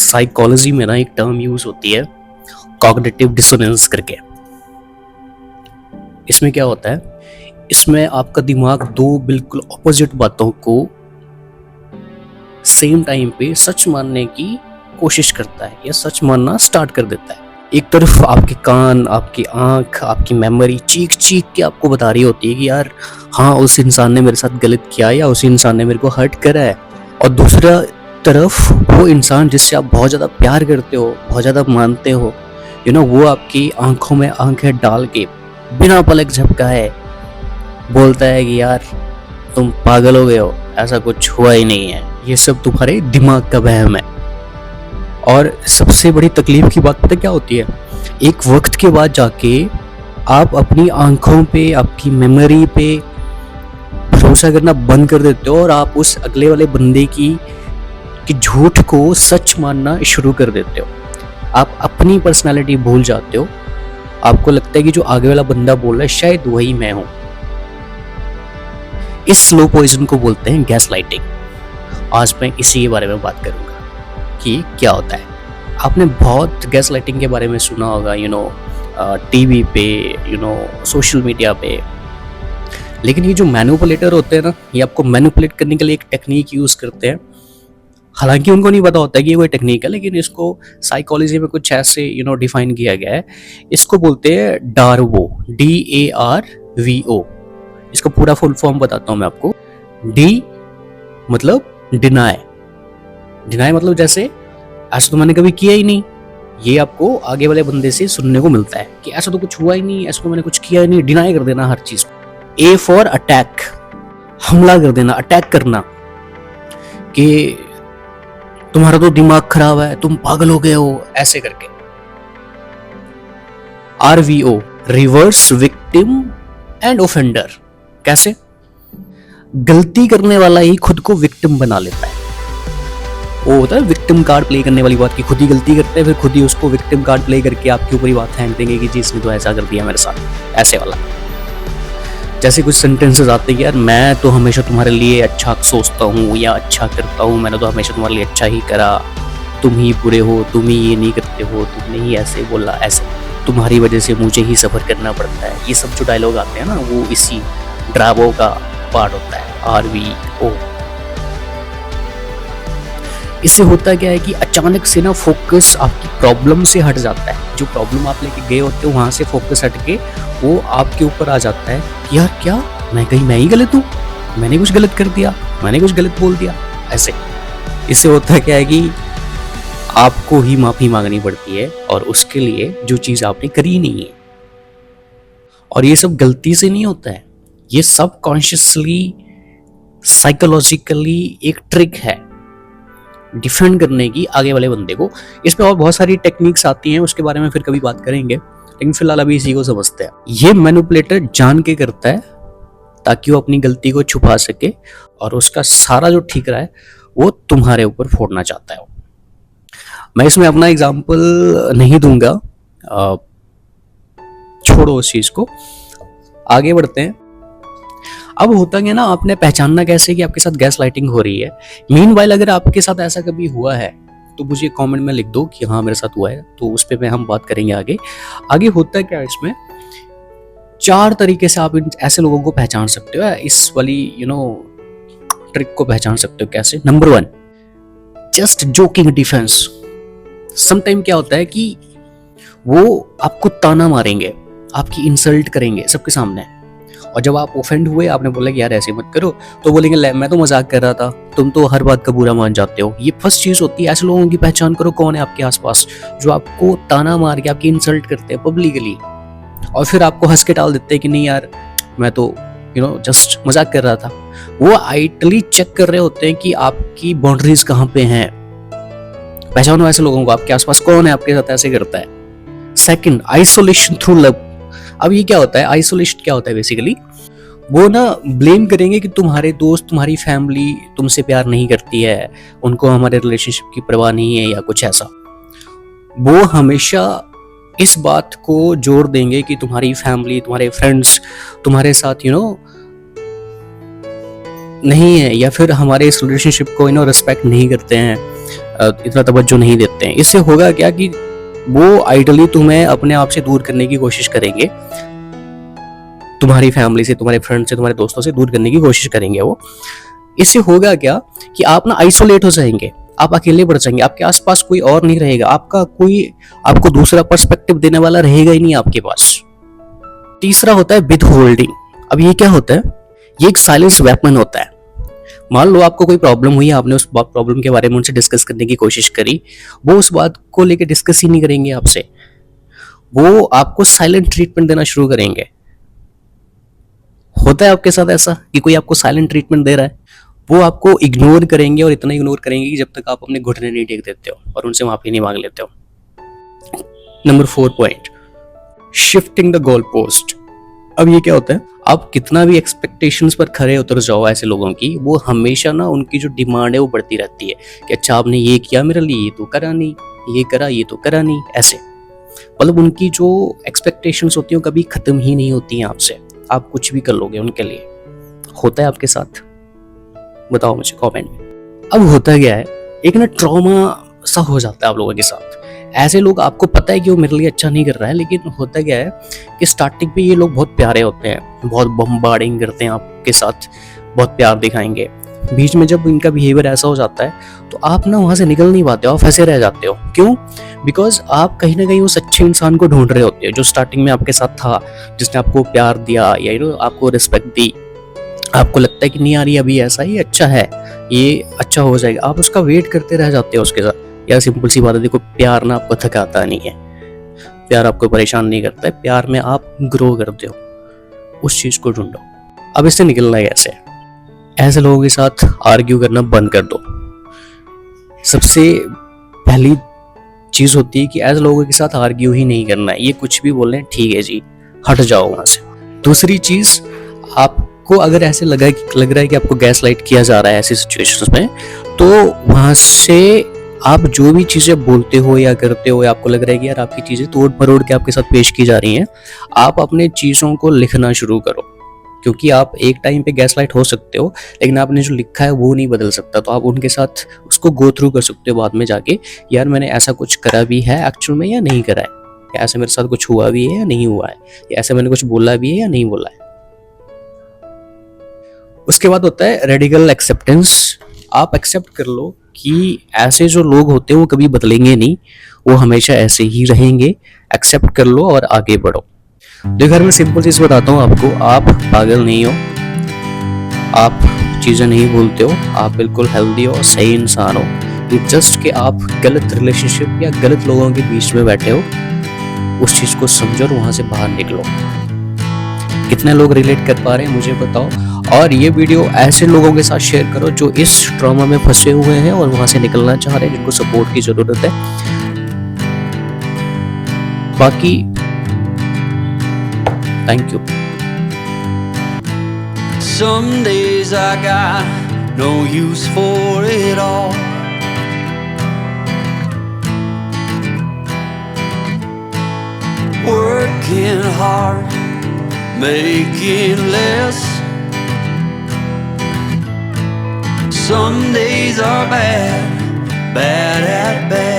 Psychology में ना एक टर्म यूज होती है कॉग्निटिव डिसोनेंस करके। इसमें क्या होता है, इसमें आपका दिमाग दो बिल्कुल ऑपोजिट बातों को सेम टाइम पे सच मानने की कोशिश करता है या सच मानना स्टार्ट कर देता है। एक तरफ आपके कान, आपकी आंख, आपकी मेमोरी चीख चीख के आपको बता रही होती है कि यार हाँ, उस इंसान ने मेरे साथ गलत किया या उस इंसान ने मेरे को हर्ट करा है। और दूसरा तरफ वो इंसान जिससे आप बहुत ज़्यादा प्यार करते हो, बहुत ज़्यादा मानते हो, वो आपकी आंखों में आंखें डाल के बिना पलक झपकाए बोलता है कि यार तुम पागल हो गए हो, ऐसा कुछ हुआ ही नहीं है, ये सब तुम्हारे दिमाग का वहम है। और सबसे बड़ी तकलीफ की बात पता क्या होती है, एक वक्त के बाद जाके आप अपनी आंखों पे, आपकी मेमोरी पे भरोसा करना बंद कर देते हो और आप उस अगले वाले बंदे की झूठ को सच मानना शुरू कर देते हो। आप अपनी पर्सनालिटी भूल जाते हो। आपको लगता है कि जो आगे वाला बंदा बोल रहा है शायद वही मैं हूं। इस स्लो पॉइजन को बोलते हैं गैस लाइटिंग। आज मैं इसी के बारे में बात करूंगा कि क्या होता है। आपने बहुत गैस लाइटिंग के बारे में सुना होगा, टीवी पे, सोशल मीडिया पे। लेकिन ये जो मैनिपुलेटर होते हैं ना, ये आपको मैनिपुलेट करने के लिए एक टेक्निक यूज करते हैं। हालांकि उनको नहीं पता होता कि ये कोई टेक्निक है, लेकिन इसको साइकोलॉजी में कुछ ऐसे डिफाइन किया गया है। इसको बोलते हैं डार्वो, DARVO। इसका पूरा फुल फॉर्म बताता हूं मैं आपको। डी मतलब डिनाय। डिनाय मतलब जैसे ऐसा तो मैंने कभी किया ही नहीं। ये आपको आगे वाले बंदे से सुनने को मिलता है कि ऐसा तो कुछ हुआ ही नहीं, ऐसा तो मैंने कुछ किया ही नहीं। डिनाई कर देना हर चीज को। A फॉर अटैक, हमला कर देना, अटैक करना कि तुम्हारा तो दिमाग खराब है, तुम पागल हो गए हो, ऐसे करके। RVO, reverse victim and offender. कैसे? गलती करने वाला ही खुद को विक्टिम बना लेता है। वो होता है विक्टिम कार्ड प्ले करने वाली बात, की खुद ही गलती करते हैं, फिर खुद ही उसको विक्टिम कार्ड प्ले करके आपके ऊपर ही बात फेंक देंगे कि जी इसने तो ऐसा कर दिया मेरे साथ, ऐसे वाला। जैसे कुछ सेंटेंसेस आते हैं कि यार मैं तो हमेशा तुम्हारे लिए अच्छा सोचता हूँ या अच्छा करता हूँ, मैंने तो हमेशा तुम्हारे लिए अच्छा ही करा, तुम ही बुरे हो, तुम ही ये नहीं करते हो, तुमने ही ऐसे बोला, ऐसे तुम्हारी वजह से मुझे ही सफ़र करना पड़ता है। ये सब जो डायलॉग आते हैं ना, वो इसी ड्रावो का पार्ट होता है, RVO। इससे होता क्या है कि अचानक से ना फोकस आपकी प्रॉब्लम से हट जाता है। जो प्रॉब्लम आप लेके गए होते हो वहां से फोकस हट के वो आपके ऊपर आ जाता है कि यार क्या मैं ही गलत हूँ, मैंने कुछ गलत कर दिया, मैंने कुछ गलत बोल दिया, ऐसे। इससे होता क्या है कि आपको ही माफी मांगनी पड़ती है और उसके लिए जो चीज आपने करी नहीं है। और ये सब गलती से नहीं होता है, ये सब कॉन्शियसली साइकोलॉजिकली एक ट्रिक है डिफेंड करने की आगे वाले बंदे को। इस पे और बहुत सारी टेक्निक्स आती हैं, उसके बारे में फिर कभी बात करेंगे, लेकिन फिलहाल अभी इसी को समझते हैं। ये मैनिपुलेटर जान के करता है ताकि वो अपनी गलती को छुपा सके और उसका सारा जो ठीकरा है वो तुम्हारे ऊपर फोड़ना चाहता है। मैं इसमें अपना एग्जाम्पल नहीं दूंगा, छोड़ो उस चीज को, आगे बढ़ते हैं। अब होता क्या ना, आपने पहचानना कैसे कि आपके साथ गैस लाइटिंग हो रही है। मीनवाइल अगर आपके साथ ऐसा कभी हुआ है तो मुझे कमेंट में लिख दो कि हाँ मेरे साथ हुआ है, तो उस पे हम बात करेंगे आगे होता है क्या। इसमें 4 तरीके से आप ऐसे लोगों को पहचान सकते हो, इस वाली ट्रिक को पहचान सकते हो। कैसे? Number 1, just joking defence. Sometime क्या होता है कि वो आपको ताना मारेंगे, आपकी इंसल्ट करेंगे सबके सामने, और जब आप ऑफेंड हुए, आपने बोला कि यार ऐसे मत करो, तो बोलेंगे ले मैं तो मजाक कर रहा था, तुम तो हर बात का बुरा मान जाते हो। ये फर्स्ट चीज होती है। ऐसे लोगों की पहचान करो कौन है आपके आसपास जो आपको ताना मार के आपकी इंसल्ट करते हैं पब्लिकली, और फिर आपको हंस के टाल देते हैं कि नहीं यार मैं तो जस्ट मजाक कर रहा था। वो आइटली चेक कर रहे होते हैं कि आपकी बाउंड्रीज कहाँ पे हैं। पहचानो ऐसे लोगों को, आपके आसपास कौन है आपके साथ ऐसे करता है। Second, isolation through love. अब ये क्या होता है, आइसोलेशन क्या होता है बेसिकली, वो ना ब्लेम करेंगे कि तुम्हारे दोस्त, तुम्हारी फैमिली तुमसे प्यार नहीं करती है, उनको हमारे रिलेशनशिप की परवाह नहीं है या कुछ ऐसा। वो हमेशा इस बात को जोड़ देंगे कि तुम्हारी फैमिली, तुम्हारे फ्रेंड्स तुम्हारे साथ नहीं है, या फिर हमारे इस रिलेशनशिप को रिस्पेक्ट नहीं करते हैं, इतना तवज्जो नहीं देते हैं। इससे होगा क्या कि वो आइडली तुम्हें अपने आप से दूर करने की कोशिश करेंगे, तुम्हारी फैमिली से, तुम्हारे फ्रेंड से, तुम्हारे दोस्तों से दूर करने की कोशिश करेंगे वो। इससे होगा क्या कि आप ना आइसोलेट हो जाएंगे, आप अकेले बढ़ जाएंगे, आपके आसपास कोई और नहीं रहेगा, आपको दूसरा पर्सपेक्टिव देने वाला रहेगा ही नहीं आपके पास। तीसरा होता है विद होल्डिंग। अब ये क्या होता है? ये एक साइलेंस वेपन होता है। मान लो आपको कोई प्रॉब्लम हुई, आपने उस प्रॉब्लम के बारे में उनसे डिस्कस करने की कोशिश करी, वो उस बात को लेकर डिस्कस ही नहीं करेंगे आपसे, वो आपको साइलेंट ट्रीटमेंट देना शुरू करेंगे। होता है आपके साथ ऐसा कि कोई आपको साइलेंट ट्रीटमेंट दे रहा है? वो आपको इग्नोर करेंगे और इतना इग्नोर करेंगे कि जब तक आप अपने घुटने नहीं टेक देते हो और उनसे माफी नहीं मांग लेते हो। Number 4 point, shifting the goal post. अब ये क्या होता है? आप कितना भी एक्सपेक्टेशंस पर खरे उतर जाओ ऐसे लोगों की, वो हमेशा ना उनकी जो डिमांड है वो बढ़ती रहती है कि अच्छा आपने ये किया मेरे लिए, ये तो करा नहीं, ये करा, ये तो करा नहीं, ऐसे। मतलब उनकी जो एक्सपेक्टेशंस होती हैं कभी खत्म ही नहीं होती हैं आपसे। आप कुछ भी कर लोगे उनके लिए। होता है आपके साथ? बताओ मुझे कमेंट में। अब होता क्या है, एक ना ट्रॉमा सा हो जाता है आप लोगों के साथ। ऐसे लोग, आपको पता है कि वो मेरे लिए अच्छा नहीं कर रहा है, लेकिन होता क्या है कि स्टार्टिंग पे ये लोग बहुत प्यारे होते हैं, बहुत बम्बार्डिंग करते हैं आपके साथ, बहुत प्यार दिखाएंगे। बीच में जब इनका बिहेवियर ऐसा हो जाता है तो आप ना वहां से निकल नहीं पाते हो, आप फंसे रह जाते हो। क्यों? बिकॉज आप कहीं ना कहीं उस अच्छे इंसान को ढूंढ रहे होते हो जो स्टार्टिंग में आपके साथ था, जिसने आपको प्यार दिया या आपको रिस्पेक्ट दी। आपको लगता है कि नहीं यार ये अभी ऐसा ही अच्छा है, ये अच्छा हो जाएगा, आप उसका वेट करते रह जाते हो उसके साथ। यार सिंपल सी बात है, देखो प्यार ना आपको थकाता नहीं है, प्यार आपको परेशान नहीं करता है, प्यार में आप ग्रो करते हो। उस चीज को ढूंढो। अब इससे निकलना है कैसे? ऐसे लोगों के साथ आर्ग्यू करना बंद कर दो। सबसे पहली चीज होती है कि ऐसे लोगों के साथ आर्ग्यू ही नहीं करना है। ये कुछ भी बोल रहे हैं, ठीक है जी, हट जाओ वहां से। दूसरी चीज, आपको अगर ऐसे लग रहा है कि आपको गैस लाइट किया जा रहा है ऐसी सिचुएशंस में, तो वहां से आप जो भी चीजें बोलते हो या करते हो, या आपको लग रहा है कि यार आपकी चीजें तोड़ मरोड़ के आपके साथ पेश की जा रही हैं, आप अपने चीजों को लिखना शुरू करो। क्योंकि आप एक टाइम पे गैस लाइट हो सकते हो, लेकिन आपने जो लिखा है वो नहीं बदल सकता। तो आप उनके साथ उसको गो थ्रू कर सकते हो बाद में जाके, यार मैंने ऐसा कुछ करा भी है एक्चुअल में या नहीं करा है, या ऐसे मेरे साथ कुछ हुआ भी है या नहीं हुआ है, या ऐसे मैंने कुछ बोला भी है या नहीं बोला है। उसके बाद होता है रेडिकल एक्सेप्टेंस। आप एक्सेप्ट कर लो कि ऐसे जो लोग होते हैं वो कभी बदलेंगे नहीं, वो हमेशा ऐसे ही रहेंगे। एक्सेप्ट कर लो और आगे बढ़ो। देखो, मैं सिंपल चीज बताता हूँ आपको, आप पागल नहीं हो, आप चीजें नहीं भूलते हो, आप बिल्कुल हेल्दी हो, सही इंसान हो। ये जस्ट कि आप गलत रिलेशनशिप या गलत लोगों के बीच में बैठे हो, उस चीज को समझो और वहां से बाहर निकलो। कितने लोग रिलेट कर पा रहे हैं मुझे बताओ, और ये वीडियो ऐसे लोगों के साथ शेयर करो जो इस ट्रॉमा में फंसे हुए हैं और वहां से निकलना चाह रहे हैं, जिनको सपोर्ट की जरूरत है। बाकी thank you. Some days I got no use for it all. Working hard, making less. Some days are bad, bad at best.